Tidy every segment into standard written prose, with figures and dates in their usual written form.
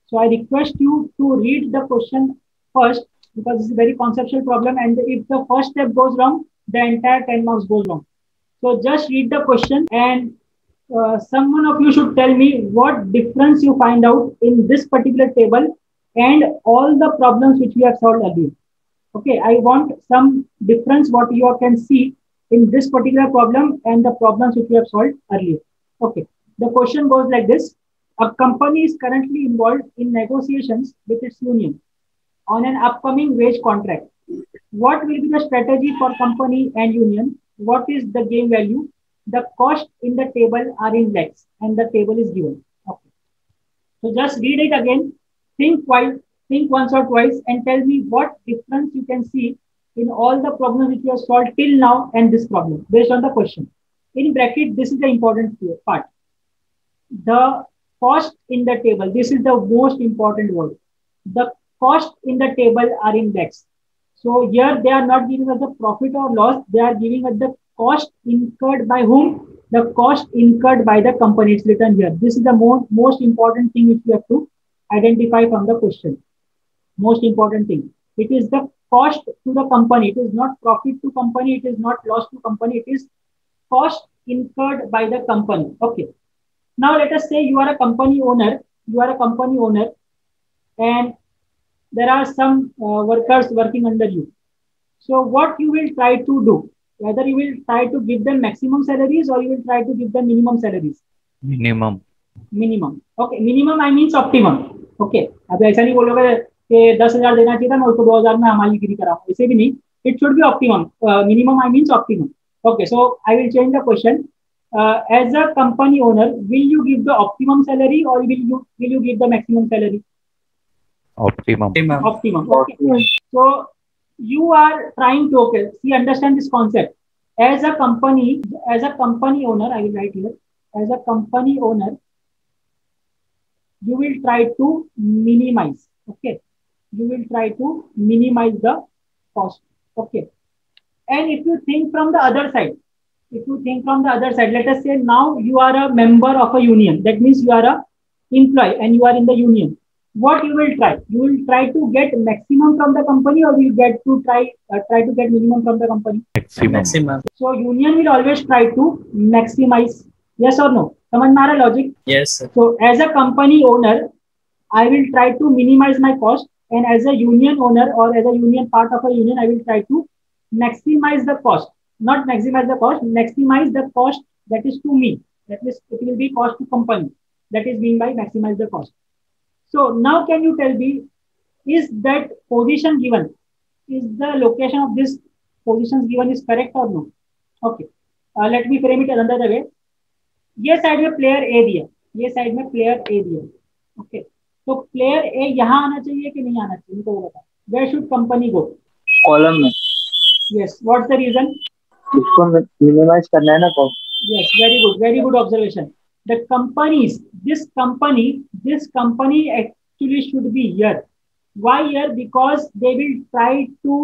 So I request you to read the question first because this is a very conceptual problem, and if the first step goes wrong, the entire 10 marks goes wrong. So just read the question, and someone of you should tell me what difference you find out in this particular table and all the problems which we have solved earlier. Okay, I want some difference what you all can see in this particular problem and the problems which we have solved earlier. Okay, the question goes like this. A company is currently involved in negotiations with its union on an upcoming wage contract. What will be the strategy for company and union? What is the game value? The cost in the table are in lakhs and the table is given. Okay. So just read it again, think twice, think once or twice, and tell me what difference you can see in all the problems which you have solved till now and this problem based on the question. In bracket, this is the important part. The cost in the table, this is the most important word. The cost in the table are in lakhs. So here they are not giving us the profit or loss, they are giving us the cost incurred by whom? The cost incurred by the company. It's written here. This is the most important thing which you have to identify from the question. Most important thing. It is the cost to the company. It is not profit to company. It is not loss to company. It is cost incurred by the company. Okay. Now let us say you are a company owner. You are a company owner, and there are some workers working under you. So what you will try to do? Whether you will try to give them maximum salaries or you will try to give them minimum salaries. Minimum. Minimum okay minimum I means optimum okay अब ऐसा नहीं बोलोगे कि 10,000 देना चाहिए था मैं उसको 2,000 में हमारी गिरी कराऊं ऐसे भी नहीं it should be optimum minimum I means optimum okay so I will change the question as a company owner will you give the optimum salary or will you give the maximum salary Optimum. optimum okay so you are trying to okay see understand this concept as a company owner I will write here as a company owner you will try to minimize okay you will try to minimize the cost okay and if you think from the other side if you think from the other side let us say now you are a member of a union that means you are a employee and you are in the union what you will try to get maximum from the company or you get to try to get minimum from the company Maximum. so union will always try to maximize yes or no समझ में आ रहा logic Yes, sir. so as a company owner I will try to minimize my cost and as a union owner or as a union part of a union I will try to maximize the cost not maximize the cost maximize the cost that is to me that is it will be cost to company that is being by maximize the cost so now can you tell me is that position given is the location of this positions given is correct or no okay let me frame it another way ये side में player ए दिया ये side में player ए दिया okay तो player ए यहाँ आना चाहिए कि नहीं आना चाहिए तो बता where should company go column में यस व्हाट्स द रीजन इसको मिनिमाइज करना है ना cost yes very good observation the companies this company actually should be here why here because they will try to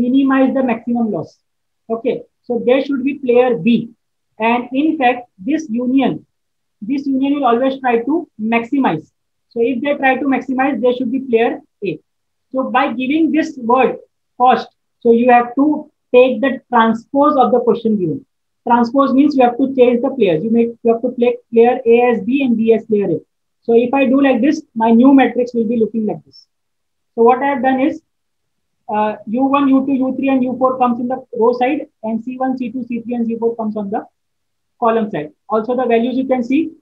minimize the maximum loss okay so there should be player B and in fact this union will always try to maximize so if they try to maximize there should be player A so by giving this word cost so you have to take the transpose of the question given transpose means you have to change the players you have to play player A as B and B as player A so if I do like this my new matrix will be looking like this so what I have done is U1 U2 U3 and U4 comes in the row side and C1 C2 C3 and C4 comes on the column side. Also the values you can see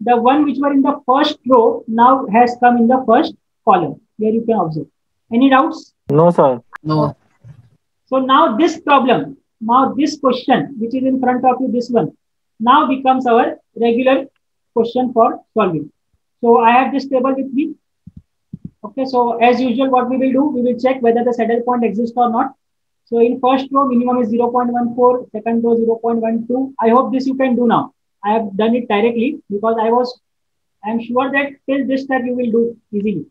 the one which were in the first row now has come in the first column. Here you can observe. Any doubts? No sir No. So now this problem, now this question which is in front of you, this one, now becomes our regular question for solving. So I have this table with me. Okay, so as usual, what we will do, we will check whether the saddle point exists or not. So in first row, minimum is 0.14, second row 0.12. I hope this you can do now. I have done it directly because I am sure that till this step you will do easily.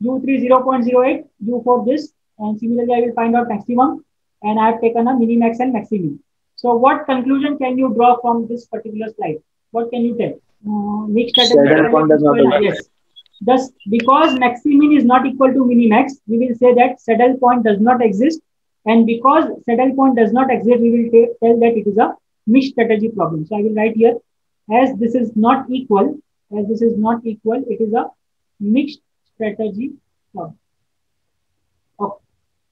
U3 0.08, U4 this, and similarly I will find out maximum, and I have taken a minimax and maximum. So what conclusion can you draw from this particular slide? What can you tell? Mixed Saddle point does not exist. yes. Thus, because maximin is not equal to minimax, we will say that saddle point does not exist. And because saddle point does not exist, we will tell that it is a mixed strategy problem. So I will write here, as this is not equal, it is a mixed strategy problem. Okay.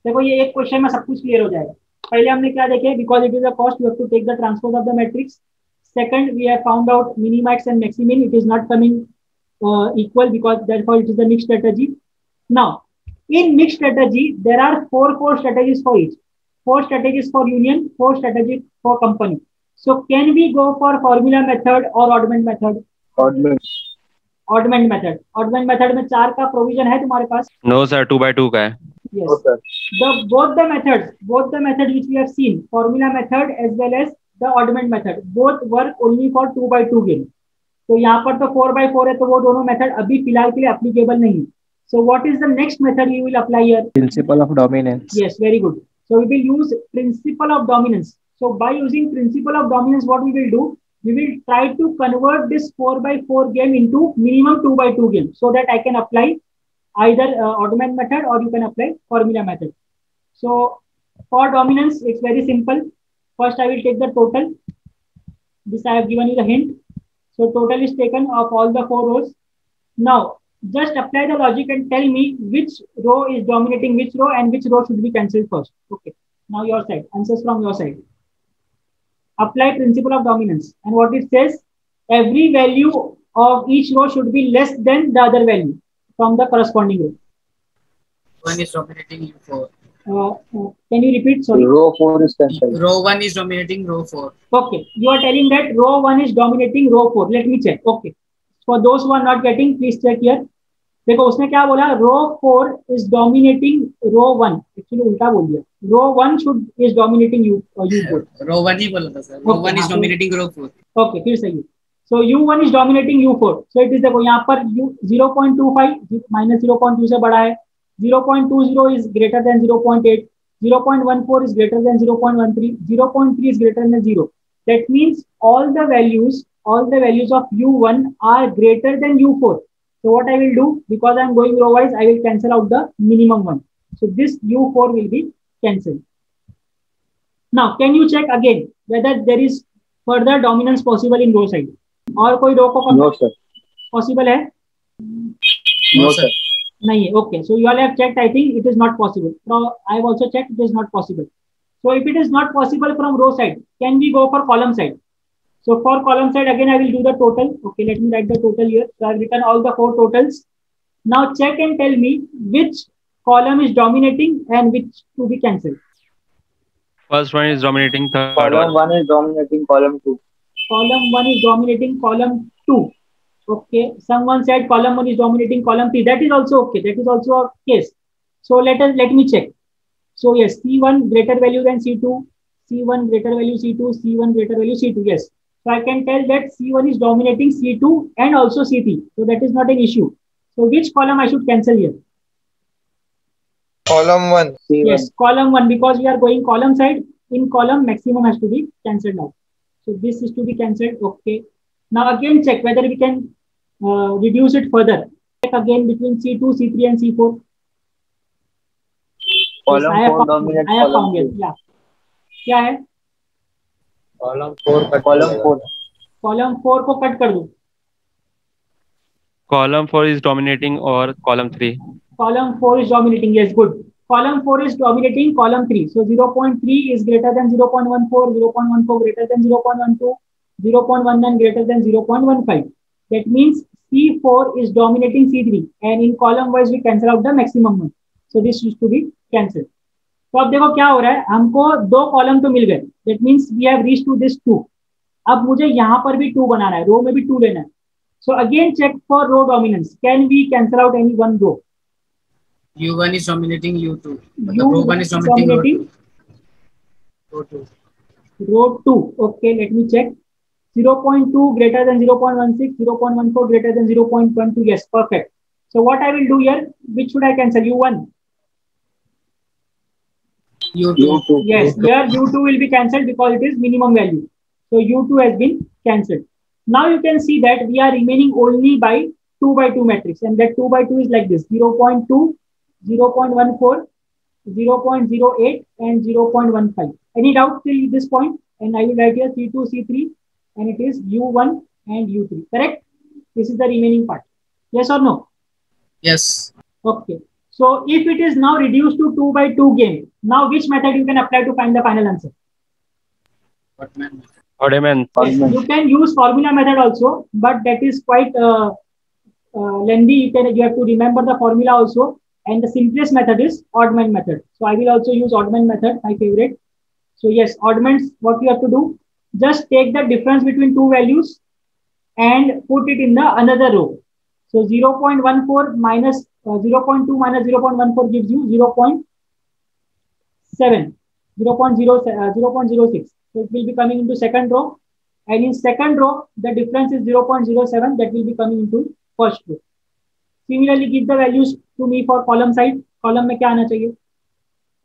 देखो ये एक question में सब कुछ clear हो जाएगा. पहले हमने क्या देखे, because it is a cost, we have to take the transpose of the matrix. Second, we have found out minimax and maximin. It is not coming equal, because therefore it is a mixed strategy. Now, in mixed strategy, there are four strategies for each. 4 strategies for union, 4 strategies for company. So can we go for formula method or oddment method? Oddment method. Oddment method में 4 का provision है तुम्हारे पास? No sir, 2 by 2 का है. Yes. No, sir. Both the methods which we have seen, formula method as well as the oddment method, both work only for 2 by 2 game. तो यहाँ पर तो 4 by 4 है, तो वो दोनों मेथड अभी फिलहाल के लिए applicable नहीं है. So what is the next method you will apply here? Principle of dominance. Yes, very good. So we will use principle of dominance. So by using principle of dominance, what we will do? We will try to convert this 4 by 4 game into minimum 2 by 2 game, so that I can apply either oddment method or you can apply formula method. So for dominance, it's very simple. First, I will take the total. This I have given you the hint. So total is taken of all the 4 rows. Now, just apply the logic and tell me which row is dominating which row and which row should be cancelled first. Okay. Now your side. Answers from your side. Apply principle of dominance. And what it says, every value of each row should be less than the other value from the corresponding row. One is dominating U4. Can you repeat? Sorry. Row 4 is cancelled. Row 1 is dominating row 4. Okay. You are telling that row 1 is dominating row 4. Let me check. Okay. For those who are not getting, please check here. देखो उसने क्या बोला, रो 4 is dominating row 1. Actually उल्टा बोल दिया. Row 1 is dominating U4. Row 1 ही बोला था sir. Row 1 is dominating row 4. Okay, फिर सही है. So U1 is dominating U4. So it is देखो यहाँ पर 0.25 minus 0.2 से बड़ा है. 0.20 is greater than 0.8. 0.14 is greater than 0.13. 0.3 is greater than 0. That means all the values of U1 are greater than U4. So what I will do, because I am going row wise, I will cancel out the minimum one. So this U4 will be cancelled. Now, can you check again whether there is further dominance possible in row side? और कोई row को No sir. Possible है? No sir. नहीं है. Okay. So you all have checked. I think it is not possible. So I have also checked. It is not possible. So if it is not possible from row side, can we go for column side? So for column side, again, I will do the total. Okay, let me write the total here. So I have written all the 4 totals. Now check and tell me which column is dominating and which to be cancelled. First one is dominating, third Column 1 is dominating column 2. Column 1 is dominating column 2. Okay, someone said column 1 is dominating column 3. That is also okay. That is also a case. So let me check. So yes, C1 greater value than C2, C1 greater value C2, C1 greater value C2. Yes. So I can tell that C1 is dominating C2 and also C3. So that is not an issue. So which column I should cancel here? Column 1. C1. Yes, column 1, because we are going column side. In column, maximum has to be cancelled out. So this is to be cancelled. Okay. Now again check whether we can reduce it further. Check again between C2, C3 and C4. Column 4 dominates column 2. Yeah. क्या है? Column 4. Column 4 को cut कर दो. Column 4 is dominating or column 3? Column 4 is dominating. Yes, good. Column 4 is dominating column 3. So 0.3 is greater than 0.14, 0.14 greater than 0.12, 0.19 greater than 0.15. That means C4 is dominating C3, and in column wise we cancel out the maximum one. So this is to be cancelled. तो अब देखो क्या हो रहा है, हमको 2 column तो मिल गए. That means we have reached to this 2. अब मुझे यहाँ पर भी 2 बनाना है, रो में भी 2 लेना है. So again check for row dominance. Can we cancel out any one row? U1 is dominating U2. Row 1 is dominating row 2. Row 2. Okay, let me check. 0.2 greater than 0.16, 0.14 greater than 0.12. Yes, perfect. So what I will do here, which should I cancel? U1. U2. Yes, here U2 will be cancelled because it is minimum value. So U2 has been cancelled. Now you can see that we are remaining only by 2 by 2 matrix, and that 2 by 2 is like this: 0.2, 0.14, 0.08, and 0.15. Any doubt till this point? And I will write here C2, C3, and it is U1 and U3. Correct? This is the remaining part. Yes or no? Yes. Okay. So if it is now reduced to 2 by 2 game, now which method you can apply to find the final answer? Ordman. Yes, you can use formula method also, but that is quite lengthy. You have to remember the formula also. And the simplest method is Ordman method. So I will also use Ordman method, my favorite. So yes, Ordman's, what you have to do, just take the difference between two values and put it in the another row. So 0.14 minus 0.2 minus 0.14 gives you 0.7, 0.06. So it will be coming into second row. And in second row, the difference is 0.07, that will be coming into first row. Similarly, give the values to me for column side. Column में क्या आना चाहिए?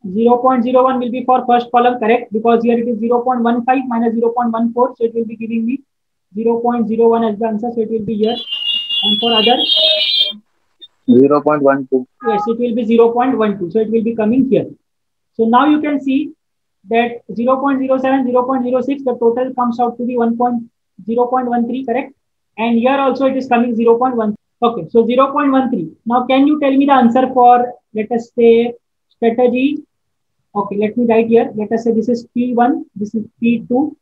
0.01 will be for first column, correct? Because here it is 0.15 minus 0.14, so it will be giving me 0.01 as the answer. So it will be here. And for other 0.12. Yes, it will be 0.12. So it will be coming here. So now you can see that 0.07, 0.06, the total comes out to be 0.13, correct? And here also it is coming 0.1. Okay, so 0.13. Now can you tell me the answer for, let us say, strategy? Okay, let me write here. Let us say this is P1, this is P2,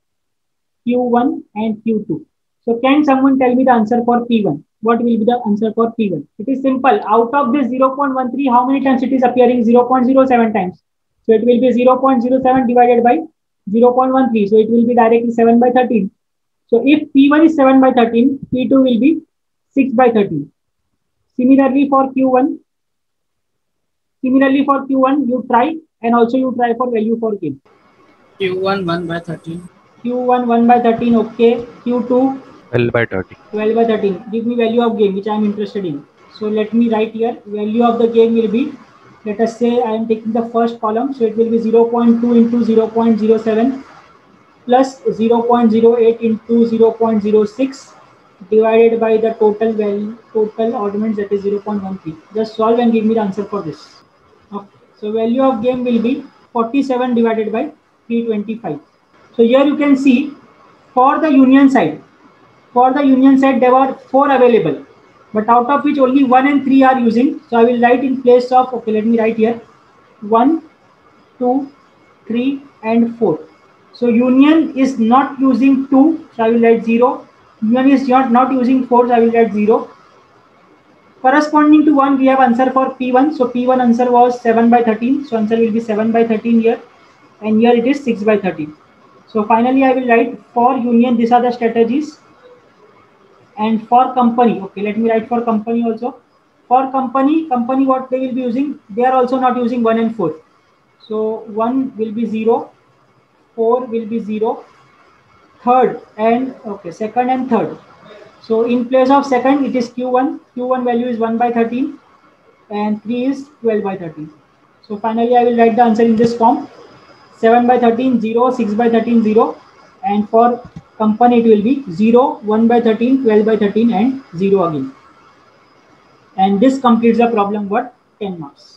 Q1 and Q2. So can someone tell me the answer for P1? What will be the answer for P1? It is simple. Out of this 0.13, how many times it is appearing? 0.07 times. So it will be 0.07 divided by 0.13. So it will be directly 7 by 13. So if P1 is 7 by 13, P2 will be 6 by 13. Similarly for Q1, you try, and also you try for value for game. Q1 1 by 13. Q1 1 by 13, okay. Q2 12 by 13. 12 by 13. Give me value of game which I am interested in. So let me write here. Value of the game will be, let us say I am taking the first column. So it will be 0.2 into 0.07 plus 0.08 into 0.06 divided by the total value, total ordinance, that is 0.13. Just solve and give me the answer for this. Okay. So value of game will be 47 divided by 325. So here you can see for the union side, there were 4 available, but out of which only 1 and 3 are using. So I will write in place of, okay, let me write here 1, 2, 3 and 4. So union is not using 2, so I will write 0. Union is not using 4, so I will write 0. Corresponding to 1, we have answer for P1. So P1 answer was 7 by 13. So answer will be 7 by 13 here. And here it is 6 by 13. So finally I will write for union, these are the strategies. And for company, okay, let me write for company also. For company what they will be using? They are also not using 1 and 4. So 1 will be 0, 4 will be 0, third and, okay, second and third. So in place of second, it is Q1. Q1 value is 1 by 13 and 3 is 12 by 13. So finally I will write the answer in this form: 7 by 13, 0, 6 by 13, 0. And for company it will be 0, 1 by 13, 12 by 13 and 0 again. And this completes the problem worth 10 marks.